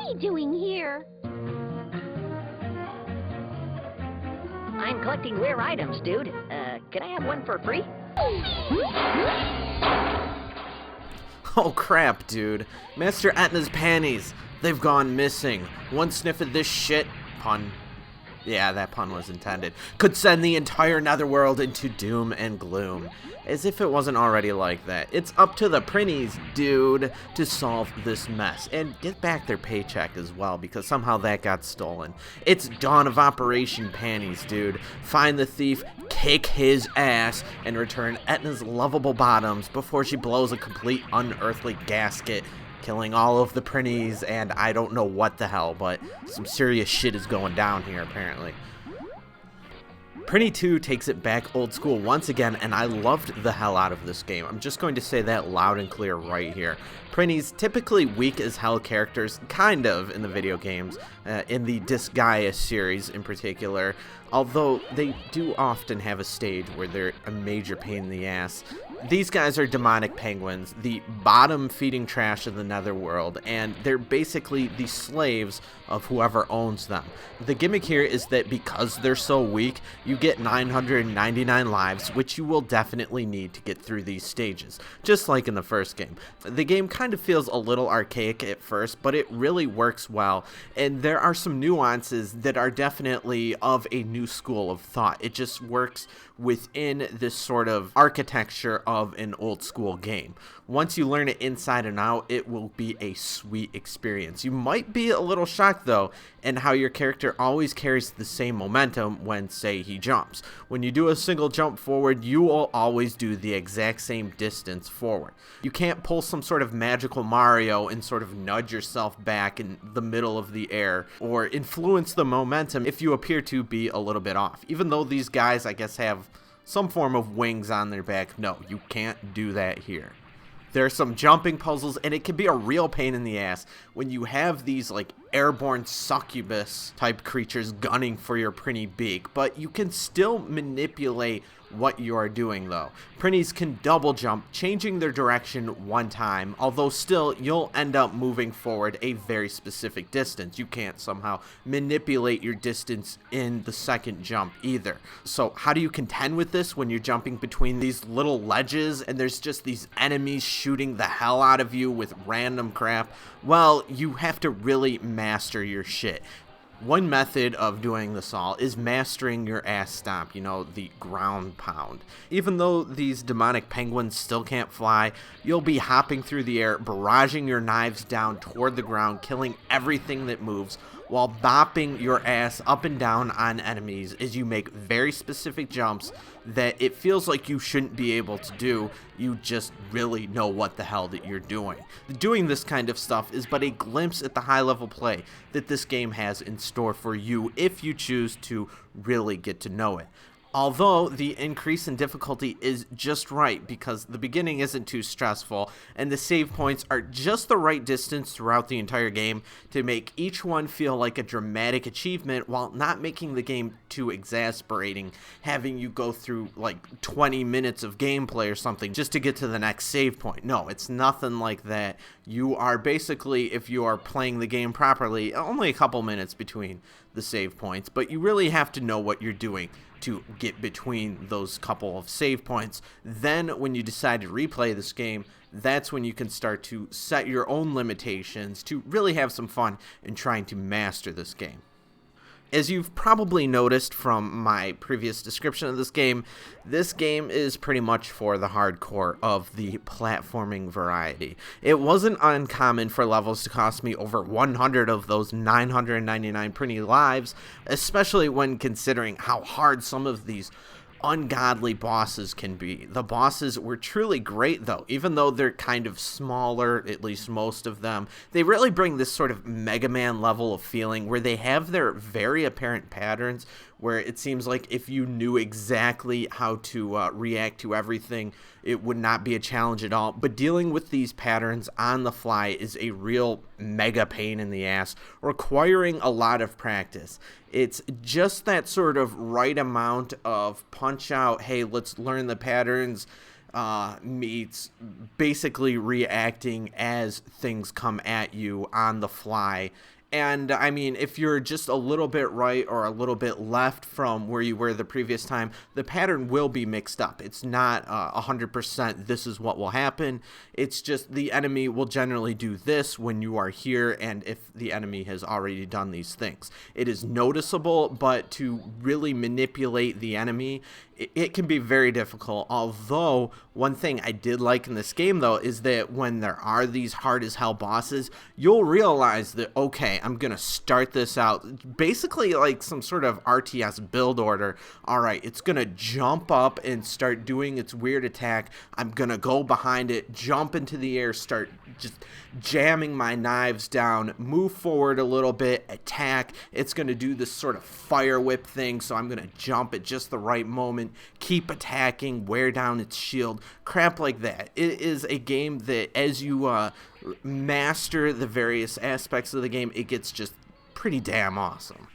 Prinny doing here? I'm collecting rare items, dude. Can I have one for free? Oh crap, dude. Master Etna's panties. They've gone missing. One sniff of this shit, pun. Yeah, that pun was intended. Could send the entire netherworld into doom and gloom. As if it wasn't already like that. It's up to the Prinnies, dude, to solve this mess. And get back their paycheck as well, because somehow that got stolen. It's dawn of Operation Panties, dude. Find the thief, kick his ass, and return Etna's lovable bottoms before she blows a complete unearthly gasket, killing all of the Prinnies, and I don't know what the hell, but some serious shit is going down here, apparently. Prinny 2 takes it back old school once again, and I loved the hell out of this game. I'm just going to say that loud and clear right here. Prinny's typically weak as hell characters, kind of, in the video games, in the Disgaea series in particular, although they do often have a stage where they're a major pain in the ass. These guys are demonic penguins, the bottom-feeding trash of the netherworld, and they're basically the slaves of whoever owns them. The gimmick here is that because they're so weak, you get 999 lives, which you will definitely need to get through these stages, just like in the first game. The game kind of feels a little archaic at first, but it really works well, and there are some nuances that are definitely of a new school of thought. It just works within this sort of architecture of an old school game. Once you learn it inside and out, it will be a sweet experience. You might be a little shocked though in how your character always carries the same momentum when, say, he jumps. When you do a single jump forward, you will always do the exact same distance forward. You can't pull some sort of magical Mario and sort of nudge yourself back in the middle of the air or influence the momentum if you appear to be a little bit off. Even though these guys, I guess, have some form of wings on their back, no, you can't do that here. There are some jumping puzzles, and it can be a real pain in the ass when you have these like airborne succubus type creatures gunning for your Prinny beak, but you can still manipulate what you are doing though. Prinnies can double jump, changing their direction one time, although still you'll end up moving forward a very specific distance. You can't somehow manipulate your distance in the second jump either. So how do you contend with this when you're jumping between these little ledges and there's just these enemies shooting the hell out of you with random crap? Well, you have to really master your shit. One method of doing this all is mastering your ass stomp, you know, the ground pound. Even though these demonic penguins still can't fly, you'll be hopping through the air, barraging your knives down toward the ground, killing everything that moves, while bopping your ass up and down on enemies as you make very specific jumps that it feels like you shouldn't be able to do. You just really know what the hell that you're doing. Doing this kind of stuff is but a glimpse at the high level play that this game has in store for you if you choose to really get to know it. Although the increase in difficulty is just right because the beginning isn't too stressful and the save points are just the right distance throughout the entire game to make each one feel like a dramatic achievement while not making the game too exasperating, having you go through like 20 minutes of gameplay or something just to get to the next save point. No, it's nothing like that. You are basically, if you are playing the game properly, only a couple minutes between the save points, but you really have to know what you're doing to get between those couple of save points. Then when you decide to replay this game, that's when you can start to set your own limitations to really have some fun in trying to master this game. As you've probably noticed from my previous description of this game is pretty much for the hardcore of the platforming variety. It wasn't uncommon for levels to cost me over 100 of those 999 Prinny lives, especially when considering how hard some of these ungodly bosses can be. The bosses were truly great though, even though they're kind of smaller, at least most of them. They really bring this sort of Mega Man level of feeling where they have their very apparent patterns where it seems like if you knew exactly how to react to everything, it would not be a challenge at all. But dealing with these patterns on the fly is a real mega pain in the ass, requiring a lot of practice. It's just that sort of right amount of punch out, hey, let's learn the patterns, meets basically reacting as things come at you on the fly. And I mean, if you're just a little bit right or a little bit left from where you were the previous time, the pattern will be mixed up. It's not 100% this is what will happen. It's just the enemy will generally do this when you are here, and if the enemy has already done these things. It is noticeable, but to really manipulate the enemy, it can be very difficult. Although, one thing I did like in this game, though, is that when there are these hard as hell bosses, you'll realize that, okay, I'm going to start this out basically like some sort of RTS build order. All right, it's going to jump up and start doing its weird attack. I'm going to go behind it, jump into the air, start just jamming my knives down, move forward a little bit, attack. It's going to do this sort of fire whip thing, so I'm going to jump at just the right moment, keep attacking, wear down its shield, crap like that. It is a game that as you master the various aspects of the game, it gets just pretty damn awesome.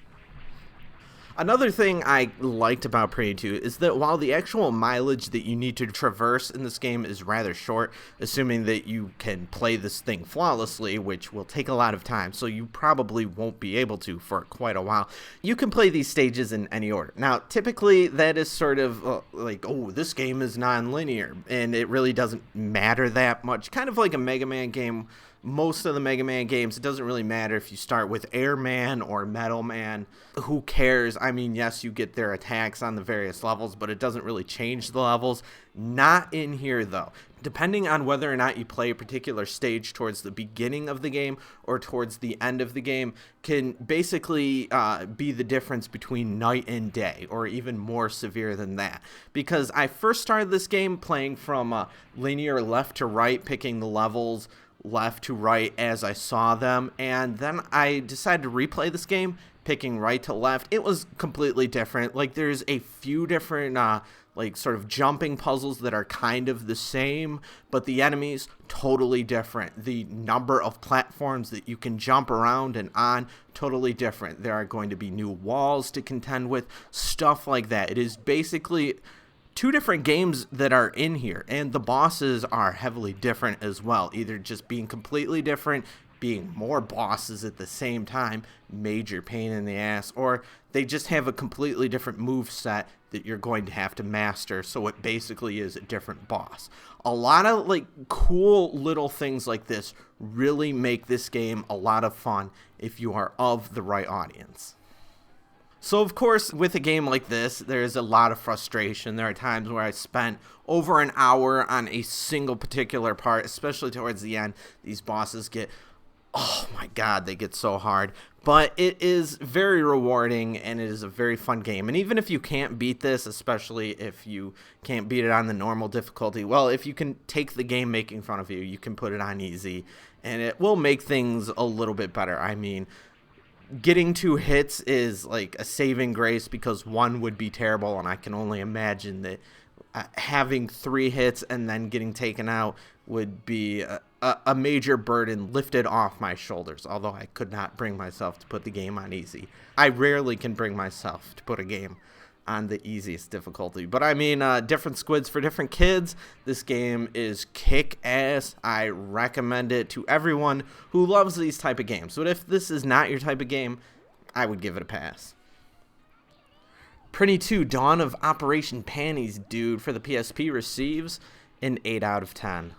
Another thing I liked about Prinny 2 is that while the actual mileage that you need to traverse in this game is rather short, assuming that you can play this thing flawlessly, which will take a lot of time, so you probably won't be able to for quite a while, you can play these stages in any order. Now, typically that is sort of like, oh, this game is non-linear, and it really doesn't matter that much. Kind of like a Mega Man game. Most of the Mega Man games, it doesn't really matter if you start with Airman or Metal Man. Who cares? I mean, yes, you get their attacks on the various levels, but it doesn't really change the levels. Not in here, though. Depending on whether or not you play a particular stage towards the beginning of the game or towards the end of the game can basically be the difference between night and day, or even more severe than that. Because I first started this game playing from linear left to right, picking the levels left to right as I saw them, and then I decided to replay this game picking right to left. It was completely different. Like, there's a few different like sort of jumping puzzles that are kind of the same, but the enemies totally different. The number of platforms that you can jump around and on, totally different. There are going to be new walls to contend with, stuff like that. It is basically two different games that are in here, and the bosses are heavily different as well, either just being completely different, being more bosses at the same time, major pain in the ass, or they just have a completely different move set that you're going to have to master, so it basically is a different boss. A lot of like cool little things like this really make this game a lot of fun if you are of the right audience. So, of course, with a game like this, there's a lot of frustration. There are times where I spent over an hour on a single particular part, especially towards the end. These bosses get, oh my god, they get so hard. But it is very rewarding, and it is a very fun game. And even if you can't beat this, especially if you can't beat it on the normal difficulty, well, if you can take the game making fun of you, you can put it on easy, and it will make things a little bit better. I mean, getting 2 hits is like a saving grace because 1 would be terrible, and I can only imagine that having 3 hits and then getting taken out would be a major burden lifted off my shoulders, although I could not bring myself to put the game on easy. I rarely can bring myself to put a game on the easiest difficulty. But I mean, different squids for different kids. This game is kick-ass. I recommend it to everyone who loves these type of games. But if this is not your type of game, I would give it a pass. Prinny 2 Dawn of Operation Panties, dude, for the PSP receives an 8 out of 10.